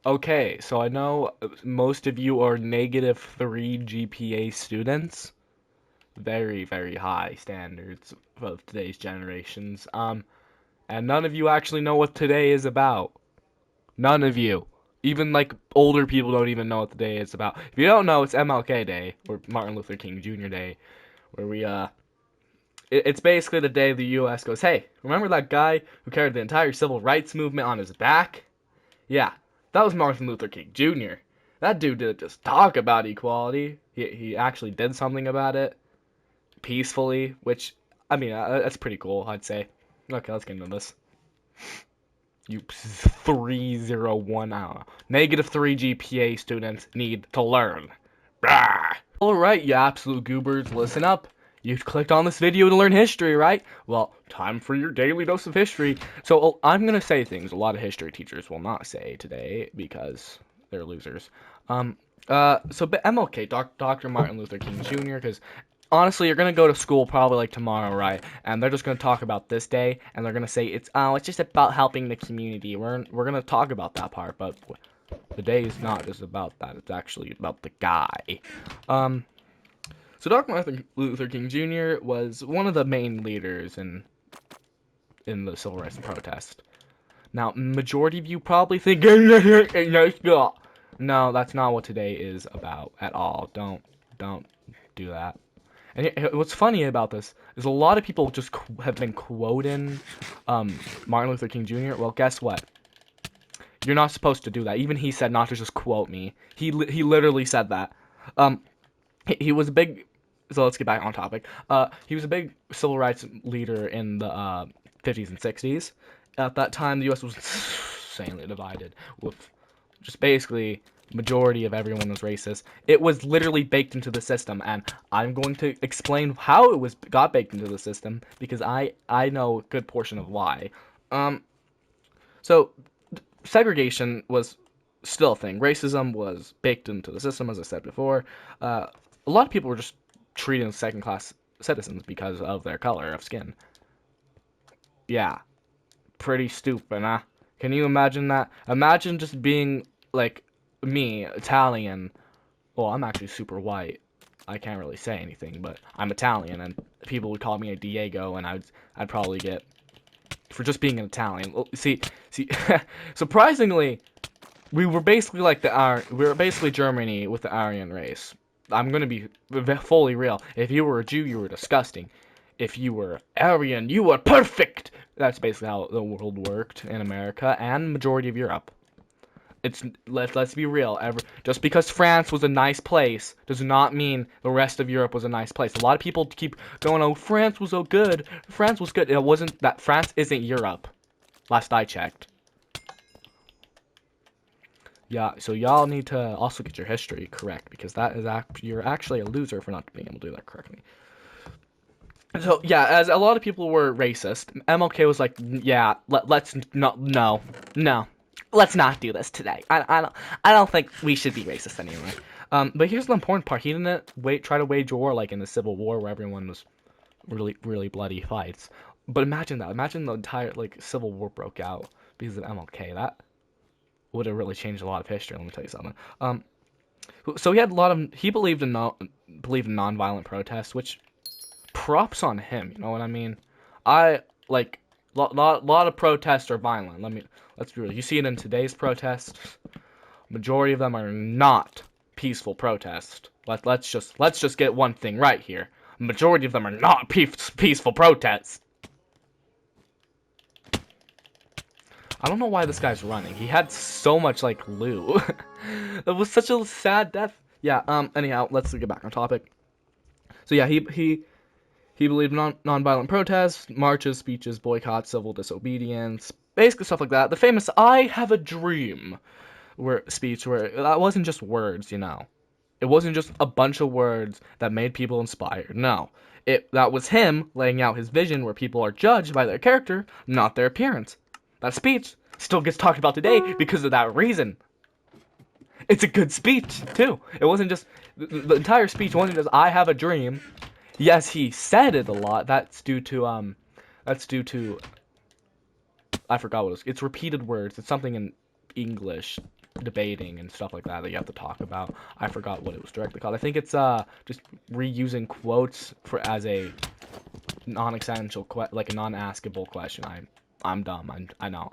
Okay, so I know most of you are -3 GPA students. Very, very high standards of today's generations. And none of you actually know what today is about. None of you. Even like older people don't even know what today is about. If you don't know, it's MLK Day or Martin Luther King Jr. Day, where it's basically the day the U.S. goes, hey, remember that guy who carried the entire civil rights movement on his back? Yeah, that was Martin Luther King Jr. That dude didn't just talk about equality. He actually did something about it peacefully, which, I mean, that's pretty cool, I'd say. Okay, let's get into this. You 301, I don't know. -3 GPA students need to learn. Blah. Alright, you absolute goobers, listen up. You clicked on this video to learn history, right? Well, time for your daily dose of history. So I'm gonna say things a lot of history teachers will not say today because they're losers. Um, but MLK, Dr. Martin Luther King Jr. Because honestly, you're gonna go to school probably like tomorrow, right? And they're just gonna talk about this day, and they're gonna say it's just about helping the community. We're gonna talk about that part, but the day is not just about that. It's actually about the guy. Um, so Dr. Martin Luther King Jr. was one of the main leaders in the civil rights protest. Now, majority of you probably think, no, that's not what today is about at all. Don't do that. And what's funny about this is a lot of people just have been quoting Martin Luther King Jr. Well, guess what? You're not supposed to do that. Even he said not to just quote me. He literally said that. Um, he was a big. So let's get back on topic. He was a big civil rights leader in the 50s and 60s. At that time, the U.S. was insanely divided, with just basically majority of everyone was racist. It was literally baked into the system, and I'm going to explain how it was got baked into the system because I know a good portion of why. Um, so segregation was still a thing. Racism was baked into the system, as I said before. A lot of people were just treated as second class citizens because of their color of skin. Yeah, pretty stupid, huh? Can you imagine that? Imagine just being like me, Italian. Well, I'm actually super white. I can't really say anything, but I'm Italian, and people would call me a Diego, and I'd probably get for just being an Italian. Well, see, surprisingly, we were basically like we were basically Germany with the Aryan race. I'm gonna be fully real. If you were a Jew, you were disgusting. If you were Aryan, you were perfect. That's basically how the world worked in America and majority of Europe. Let's be real. Just because France was a nice place does not mean the rest of Europe was a nice place. A lot of people keep going, "Oh, France was so good. France was good." It wasn't that. France isn't Europe. Last I checked. Yeah, so y'all need to also get your history correct because that is you're actually a loser for not being able to do that correctly. So yeah, as a lot of people were racist, MLK was like, yeah, let's not no, let's not do this today. I don't think we should be racist anyway. But here's the important part: he didn't try to wage war like in the Civil War where everyone was really bloody fights. But imagine that. Imagine the entire like Civil War broke out because of MLK. That would have really changed a lot of history. Let me tell you something. So he had a lot of he believed in nonviolent protests, which props on him. You know what I mean? I like lot of protests are violent. Let's be real. You see it in today's protests. Majority of them are not peaceful protests. Let's just get one thing right here. Majority of them are not peaceful protests. I don't know why this guy's running. He had so much like loot. It was such a sad death. Yeah. Anyhow, let's get back on topic. So yeah, he believed in nonviolent protests, marches, speeches, boycotts, civil disobedience, basically stuff like that. The famous "I have a dream" where that wasn't just words, you know. It wasn't just a bunch of words that made people inspired. No. That was him laying out his vision where people are judged by their character, not their appearance. That speech still gets talked about today because of that reason. It's a good speech, too. It wasn't just the entire speech wasn't just "I have a dream." Yes, he said it a lot. That's due to I forgot what it was. It's repeated words. It's something in English. debating and stuff like that you have to talk about. I forgot what it was directly called. I think it's just reusing quotes for as a non-essential like a non-askable question. I'm dumb. I know.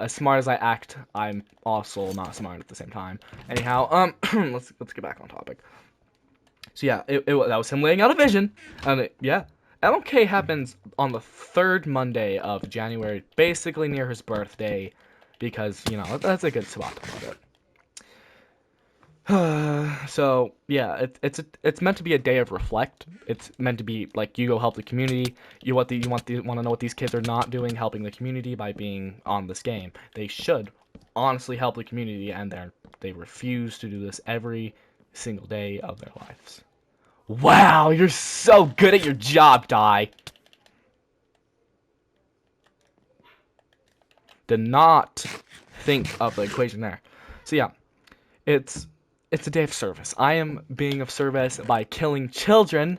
As smart as I act, I'm also not smart at the same time. Anyhow, let's get back on topic. So yeah, that was him laying out a vision, and yeah, MLK happens on the third Monday of January, basically near his birthday, because that's a good spot to put it. So yeah, it's meant to be a day of reflect. It's meant to be like you go help the community. You want to know what these kids are not doing, helping the community by being on this game. They should honestly help the community, and they refuse to do this every single day of their lives. Wow, you're so good at your job, Dai. Did not think of the equation there. So yeah, it's a day of service. I am being of service by killing children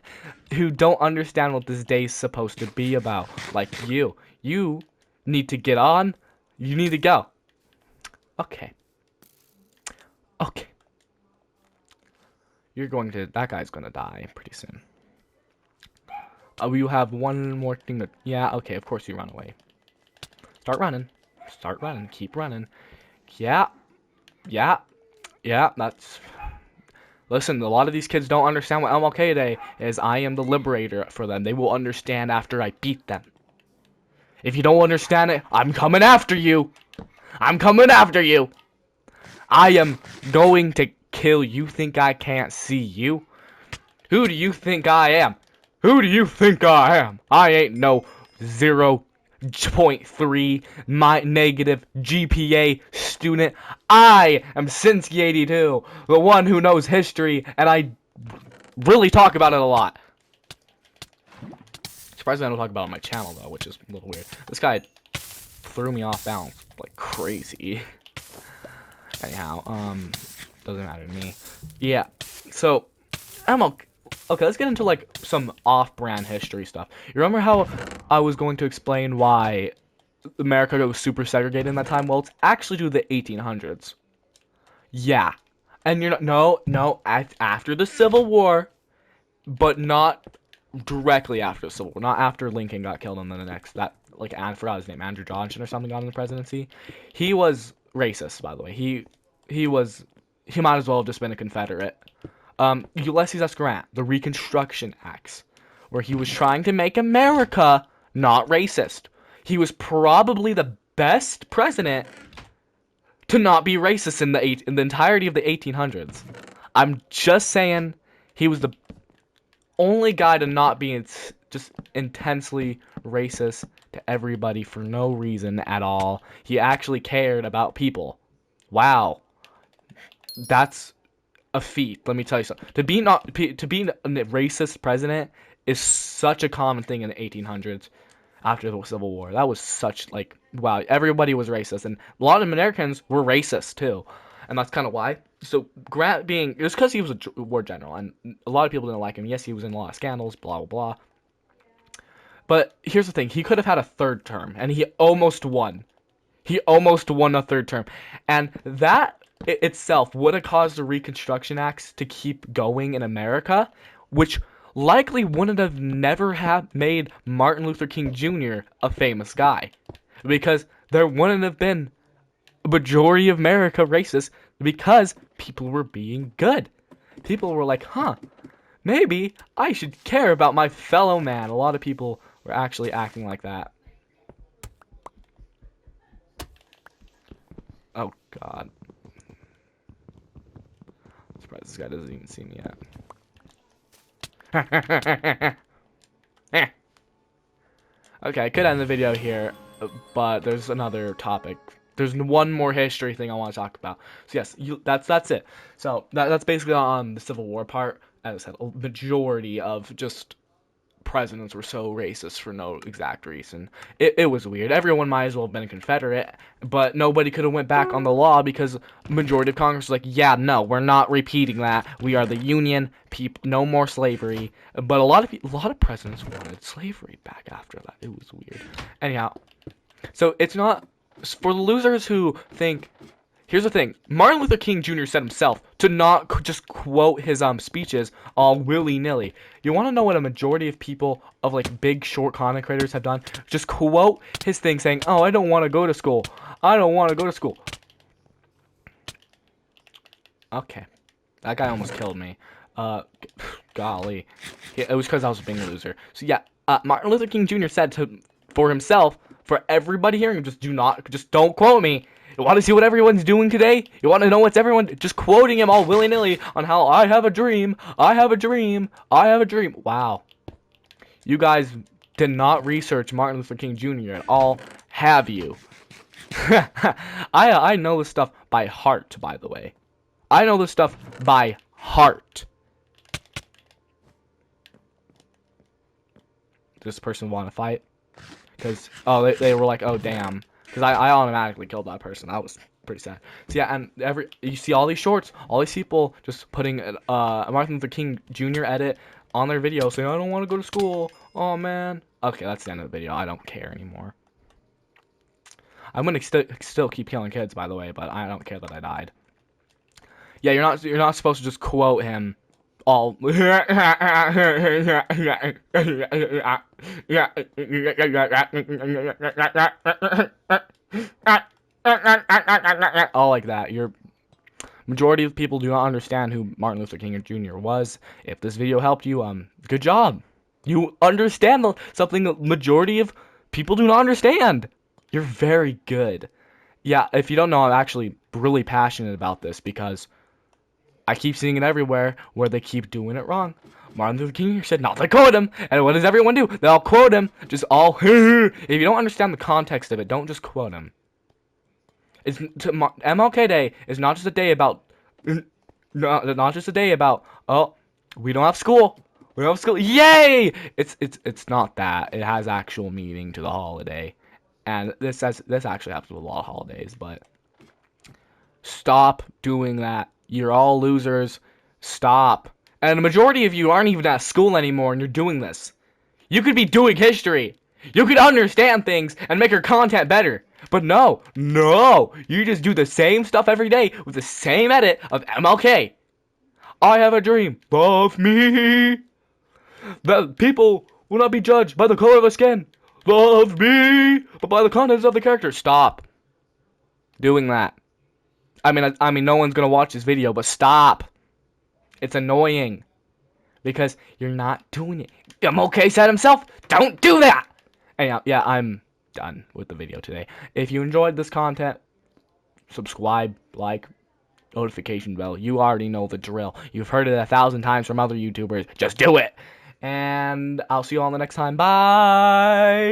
who don't understand what this day is supposed to be about. Like you. You need to get on. You need to go. Okay. Okay. That guy's gonna die pretty soon. We have one more thing to, yeah, okay, of course you run away. Start running. Start running. Keep running. Yeah. Yeah. Yeah, that's... Listen, a lot of these kids don't understand what MLK Day is. I am the liberator for them. They will understand after I beat them. If you don't understand it, I'm coming after you. I'm coming after you. I am going to kill you. Think I can't see you? Who do you think I am? Who do you think I am? I ain't no 0.3 negative GPA student. I am Sinsky82, the one who knows history, and I really talk about it a lot. Surprisingly, I don't talk about it on my channel, though, which is a little weird. This guy threw me off balance like crazy. Anyhow, doesn't matter to me. Yeah, so, okay, let's get into, like, some off-brand history stuff. You remember how I was going to explain why America was super segregated in that time? Well, it's actually due to the 1800s. Yeah. And you're not, no, after the Civil War, but not directly after the Civil War. Not after Lincoln got killed and then the next, I forgot his name, Andrew Johnson or something got in the presidency. He was racist, by the way. He might as well have just been a Confederate. Ulysses S. Grant, the Reconstruction Acts, where he was trying to make America not racist. He was probably the best president to not be racist in the entirety of the 1800s. I'm just saying he was the only guy to not be just intensely racist to everybody for no reason at all. He actually cared about people. Wow. That's a feat, let me tell you something. To be a racist president is such a common thing in the 1800s after the Civil War. That was such, like, wow, everybody was racist, and a lot of Americans were racist too, and that's kind of why. So Grant it was because he was a war general, and a lot of people didn't like him. Yes, he was in a lot of scandals, blah blah blah. But here's the thing: he could have had a third term, and he almost won. He almost won a third term, and that itself would have caused the Reconstruction Acts to keep going in America, which likely wouldn't have never have made Martin Luther King Jr. a famous guy, because there wouldn't have been a majority of America racist because people were being good. People were like, huh, maybe I should care about my fellow man. A lot of people were actually acting like that. Oh, God. I'm surprised this guy doesn't even see me yet. Okay, I could end the video here, but there's another topic. There's one more history thing I want to talk about. So yes, that's it. So that's basically on the Civil War part. As I said, a majority of just presidents were so racist for no exact reason. It was weird. Everyone might as well have been a Confederate, but nobody could have went back on the law because majority of Congress was like, yeah, no, we're not repeating that. We are the Union. No more slavery. But a lot of presidents wanted slavery back after that. It was weird. Anyhow, so it's not for the losers who think Here's the thing. Martin Luther King Jr. said himself to not just quote his speeches all willy-nilly. You want to know what a majority of people of like big short content creators have done? Just quote his thing saying, "Oh, I don't want to go to school. I don't want to go to school." Okay. That guy almost killed me. Golly. It was because I was being a loser. So yeah, Martin Luther King Jr. said for himself, for everybody hearing him, just don't quote me. You want to see what everyone's doing today? You want to know what's everyone just quoting him all willy-nilly on how I have a dream, I have a dream, I have a dream. Wow. You guys did not research Martin Luther King Jr. at all, have you? I know this stuff by heart, by the way. I know this stuff by heart. Does this person want to fight? Because, oh, they were like, oh, damn. Because I automatically killed that person. That was pretty sad. So, yeah, and you see all these shorts, all these people just putting a Martin Luther King Jr. edit on their video saying, I don't want to go to school. Oh, man. Okay, that's the end of the video. I don't care anymore. I'm going to still keep killing kids, by the way, but I don't care that I died. Yeah, you're not supposed to just quote him all all like that. Majority of people do not understand who Martin Luther King Jr. was. If this video helped you, good job. You understand something the majority of people do not understand. You're very good. Yeah, if you don't know, I'm actually really passionate about this because I keep seeing it everywhere where they keep doing it wrong. Martin Luther King said not to quote him, and what does everyone do? They all quote him, just all. If you don't understand the context of it, don't just quote him. MLK Day is not just a day about, not just a day about. Oh, we don't have school. We don't have school. Yay! It's not that. It has actual meaning to the holiday, and this actually happens with a lot of holidays. But stop doing that. You're all losers. Stop. And the majority of you aren't even at school anymore and you're doing this. You could be doing history. You could understand things and make your content better. But no. You just do the same stuff every day with the same edit of MLK. I have a dream. Love me. That people will not be judged by the color of the skin. Love me. But by the contents of the character. Stop doing that. I mean, no one's gonna watch this video, but stop. It's annoying because you're not doing it. MLK said himself, "Don't do that." And yeah, I'm done with the video today. If you enjoyed this content, subscribe, like, notification bell. You already know the drill. You've heard it 1,000 times from other YouTubers. Just do it. And I'll see you all the next time. Bye.